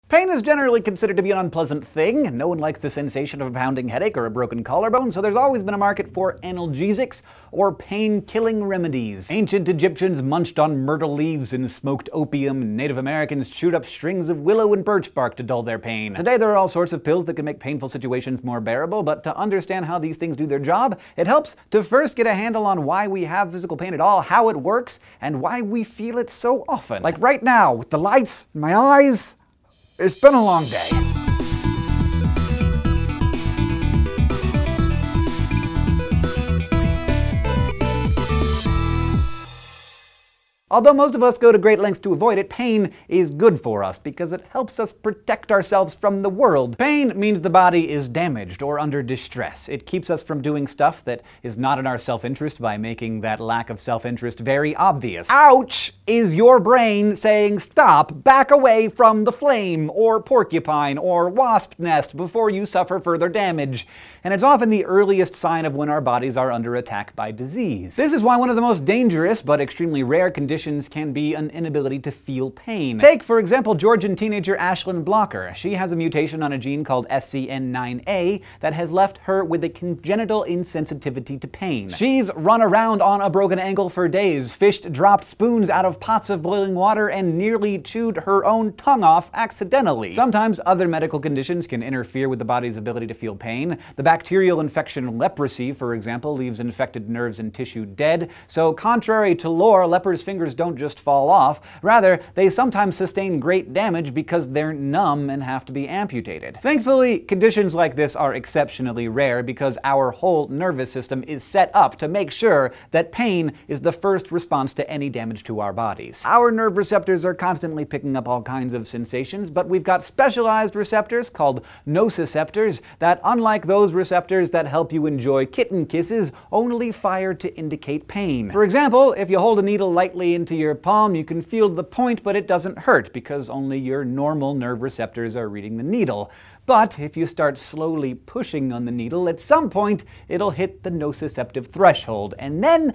Pain is generally considered to be an unpleasant thing. No one likes the sensation of a pounding headache or a broken collarbone, so there's always been a market for analgesics, or pain-killing remedies. Ancient Egyptians munched on myrtle leaves and smoked opium. Native Americans chewed up strings of willow and birch bark to dull their pain. Today there are all sorts of pills that can make painful situations more bearable, but to understand how these things do their job, it helps to first get a handle on why we have physical pain at all, how it works, and why we feel it so often. Like right now, with the lights in my eyes, it's been a long day. Although most of us go to great lengths to avoid it, pain is good for us because it helps us protect ourselves from the world. Pain means the body is damaged or under distress. It keeps us from doing stuff that is not in our self-interest by making that lack of self-interest very obvious. Ouch is your brain saying stop, back away from the flame, or porcupine, or wasp nest before you suffer further damage. And it's often the earliest sign of when our bodies are under attack by disease. This is why one of the most dangerous but extremely rare conditions can be an inability to feel pain. Take, for example, Georgian teenager Ashlyn Blocker. She has a mutation on a gene called SCN9A that has left her with a congenital insensitivity to pain. She's run around on a broken ankle for days, fished dropped spoons out of pots of boiling water, and nearly chewed her own tongue off accidentally. Sometimes other medical conditions can interfere with the body's ability to feel pain. The bacterial infection leprosy, for example, leaves infected nerves and tissue dead. So contrary to lore, lepers' fingers don't just fall off. Rather, they sometimes sustain great damage because they're numb and have to be amputated. Thankfully, conditions like this are exceptionally rare because our whole nervous system is set up to make sure that pain is the first response to any damage to our bodies. Our nerve receptors are constantly picking up all kinds of sensations, but we've got specialized receptors called nociceptors that, unlike those receptors that help you enjoy kitten kisses, only fire to indicate pain. For example, if you hold a needle lightly into your palm, you can feel the point, but it doesn't hurt because only your normal nerve receptors are reading the needle. But if you start slowly pushing on the needle, at some point it'll hit the nociceptive threshold, and then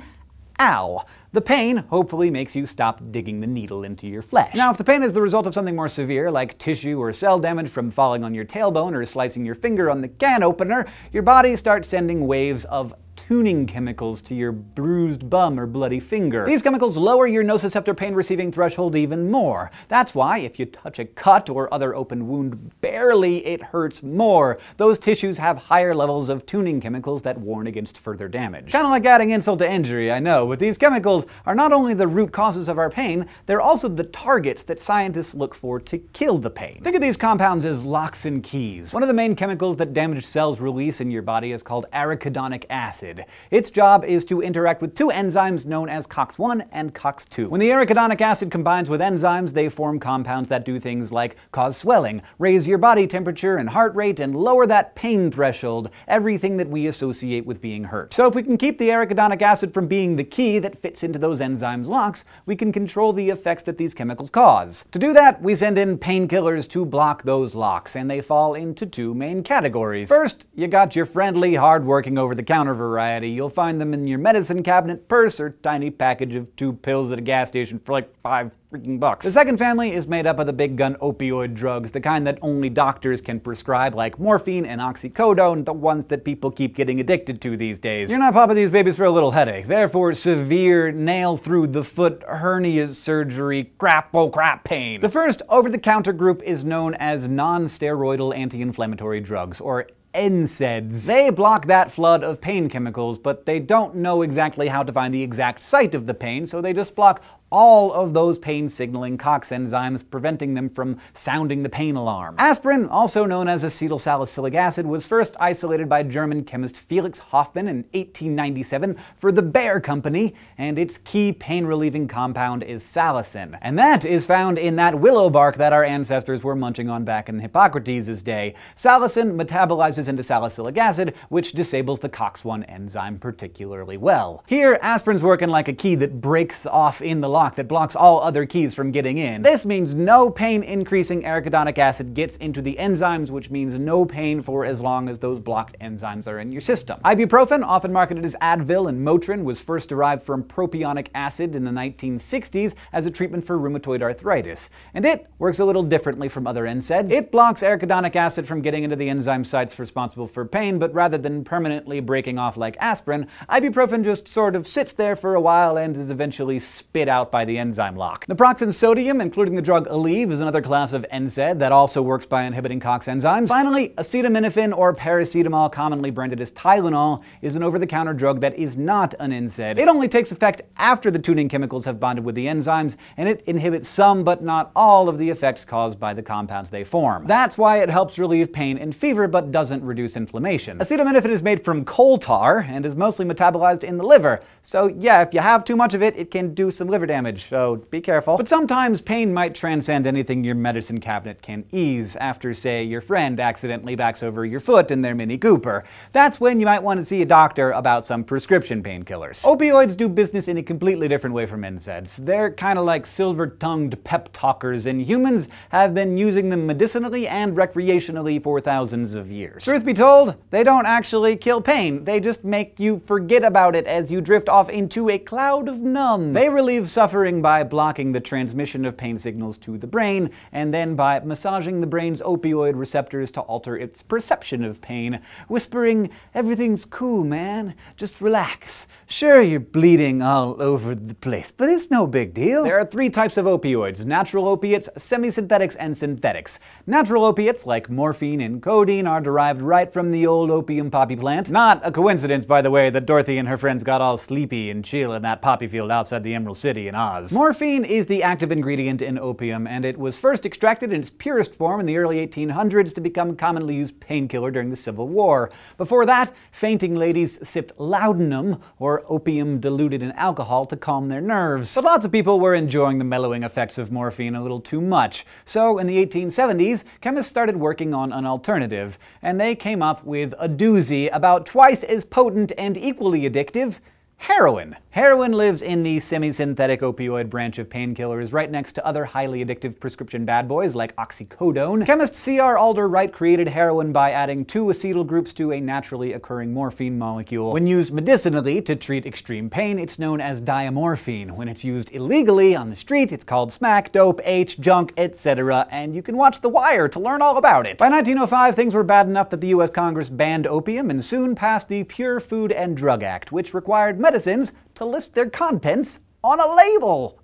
ow. The pain hopefully makes you stop digging the needle into your flesh. Now, if the pain is the result of something more severe, like tissue or cell damage from falling on your tailbone or slicing your finger on the can opener, your body starts sending waves of tuning chemicals to your bruised bum or bloody finger. These chemicals lower your nociceptor pain receiving threshold even more. That's why if you touch a cut or other open wound barely, it hurts more. Those tissues have higher levels of tuning chemicals that warn against further damage. Kind of like adding insult to injury, I know, but these chemicals are not only the root causes of our pain, they're also the targets that scientists look for to kill the pain. Think of these compounds as locks and keys. One of the main chemicals that damaged cells release in your body is called arachidonic acid. Its job is to interact with two enzymes known as COX-1 and COX-2. When the arachidonic acid combines with enzymes, they form compounds that do things like cause swelling, raise your body temperature and heart rate, and lower that pain threshold, everything that we associate with being hurt. So if we can keep the arachidonic acid from being the key that fits into those enzymes' locks, we can control the effects that these chemicals cause. To do that, we send in painkillers to block those locks, and they fall into two main categories. First, you got your friendly, hard-working, over-the-counter variety. You'll find them in your medicine cabinet, purse, or tiny package of 2 pills at a gas station for like $5 freaking bucks. The second family is made up of the big gun opioid drugs, the kind that only doctors can prescribe, like morphine and oxycodone, the ones that people keep getting addicted to these days. You're not popping these babies for a little headache. They're for severe nail-through-the-foot hernia surgery crap pain. The first over-the-counter group is known as non-steroidal anti-inflammatory drugs, or NSAIDs. They block that flood of pain chemicals, but they don't know exactly how to find the exact site of the pain, so they just block all of those pain-signaling COX enzymes, preventing them from sounding the pain alarm. Aspirin, also known as acetylsalicylic acid, was first isolated by German chemist Felix Hoffmann in 1897 for the Bayer Company, and its key pain-relieving compound is salicin. And that is found in that willow bark that our ancestors were munching on back in Hippocrates' day. Salicin metabolizes into salicylic acid, which disables the COX-1 enzyme particularly well. Here, aspirin's working like a key that breaks off in the lock lock that blocks all other keys from getting in. This means no pain-increasing arachidonic acid gets into the enzymes, which means no pain for as long as those blocked enzymes are in your system. Ibuprofen, often marketed as Advil and Motrin, was first derived from propionic acid in the 1960s as a treatment for rheumatoid arthritis. And it works a little differently from other NSAIDs. It blocks arachidonic acid from getting into the enzyme sites responsible for pain, but rather than permanently breaking off like aspirin, ibuprofen just sort of sits there for a while and is eventually spit out by the enzyme lock. Naproxen sodium, including the drug Aleve, is another class of NSAID that also works by inhibiting COX enzymes. Finally, acetaminophen, or paracetamol, commonly branded as Tylenol, is an over-the-counter drug that is not an NSAID. It only takes effect after the tuning chemicals have bonded with the enzymes, and it inhibits some but not all of the effects caused by the compounds they form. That's why it helps relieve pain and fever but doesn't reduce inflammation. Acetaminophen is made from coal tar and is mostly metabolized in the liver, so yeah, if you have too much of it, it can do some liver damage, so be careful. But sometimes pain might transcend anything your medicine cabinet can ease after, say, your friend accidentally backs over your foot in their Mini Cooper. That's when you might want to see a doctor about some prescription painkillers. Opioids do business in a completely different way from NSAIDs. They're kind of like silver-tongued pep talkers, and humans have been using them medicinally and recreationally for thousands of years. Truth be told, they don't actually kill pain. They just make you forget about it as you drift off into a cloud of numb. They relieve suffering by blocking the transmission of pain signals to the brain, and then by massaging the brain's opioid receptors to alter its perception of pain, whispering, "Everything's cool, man. Just relax. Sure, you're bleeding all over the place, but it's no big deal." There are three types of opioids: natural opiates, semi-synthetics, and synthetics. Natural opiates, like morphine and codeine, are derived right from the old opium poppy plant. Not a coincidence, by the way, that Dorothy and her friends got all sleepy and chill in that poppy field outside the Emerald City in Oz. Morphine is the active ingredient in opium, and it was first extracted in its purest form in the early 1800s to become a commonly used painkiller during the Civil War. Before that, fainting ladies sipped laudanum, or opium diluted in alcohol, to calm their nerves. But lots of people were enjoying the mellowing effects of morphine a little too much. So in the 1870s, chemists started working on an alternative, and they came up with a doozy, about twice as potent and equally addictive: heroin. Heroin lives in the semi-synthetic opioid branch of painkillers, right next to other highly addictive prescription bad boys like oxycodone. Chemist C.R. Alder Wright created heroin by adding two acetyl groups to a naturally occurring morphine molecule. When used medicinally to treat extreme pain, it's known as diamorphine. When it's used illegally on the street, it's called smack, dope, H, junk, etc., and you can watch The Wire to learn all about it. By 1905, things were bad enough that the U.S. Congress banned opium and soon passed the Pure Food and Drug Act, which required medicines to list their contents on a label.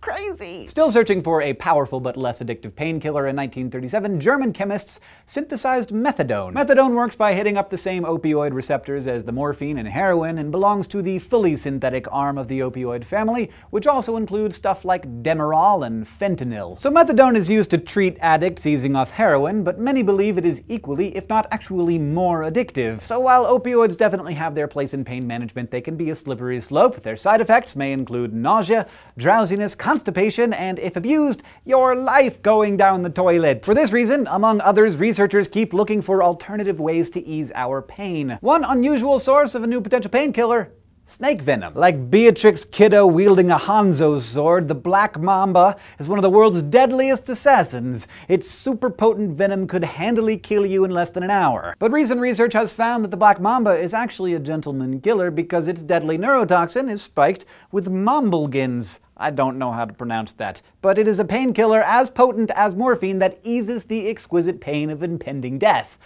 Crazy! Still searching for a powerful but less addictive painkiller, in 1937, German chemists synthesized methadone. Methadone works by hitting up the same opioid receptors as the morphine and heroin, and belongs to the fully synthetic arm of the opioid family, which also includes stuff like Demerol and fentanyl. So methadone is used to treat addicts easing off heroin, but many believe it is equally, if not actually more, addictive. So while opioids definitely have their place in pain management, they can be a slippery slope. Their side effects may include nausea, drowsiness, constipation, and if abused, your life going down the toilet. For this reason, among others, researchers keep looking for alternative ways to ease our pain. One unusual source of a new potential painkiller: snake venom. Like Beatrix Kiddo wielding a Hanzo sword, the black mamba is one of the world's deadliest assassins. Its super potent venom could handily kill you in less than an hour. But recent research has found that the black mamba is actually a gentleman killer because its deadly neurotoxin is spiked with mambulgins. I don't know how to pronounce that, but it is a painkiller as potent as morphine that eases the exquisite pain of impending death.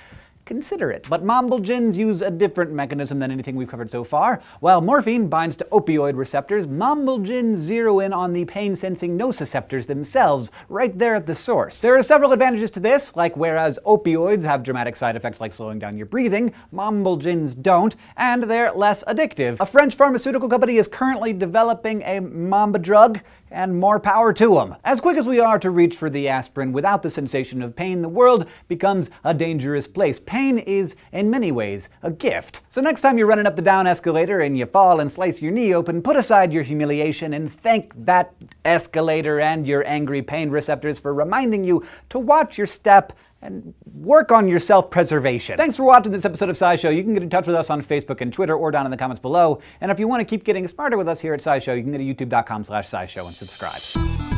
Consider it. But mambulgins use a different mechanism than anything we've covered so far. While morphine binds to opioid receptors, mambulgins zero in on the pain-sensing nociceptors themselves, right there at the source. There are several advantages to this, like whereas opioids have dramatic side effects like slowing down your breathing, mambulgins don't, and they're less addictive. A French pharmaceutical company is currently developing a mamba drug, and more power to them. As quick as we are to reach for the aspirin without the sensation of pain, the world becomes a dangerous place. Pain is, in many ways, a gift. So next time you're running up the down escalator and you fall and slice your knee open, put aside your humiliation and thank that escalator and your angry pain receptors for reminding you to watch your step and work on your self-preservation. Thanks for watching this episode of SciShow. You can get in touch with us on Facebook and Twitter or down in the comments below. And if you want to keep getting smarter with us here at SciShow, you can go to youtube.com/scishow and subscribe.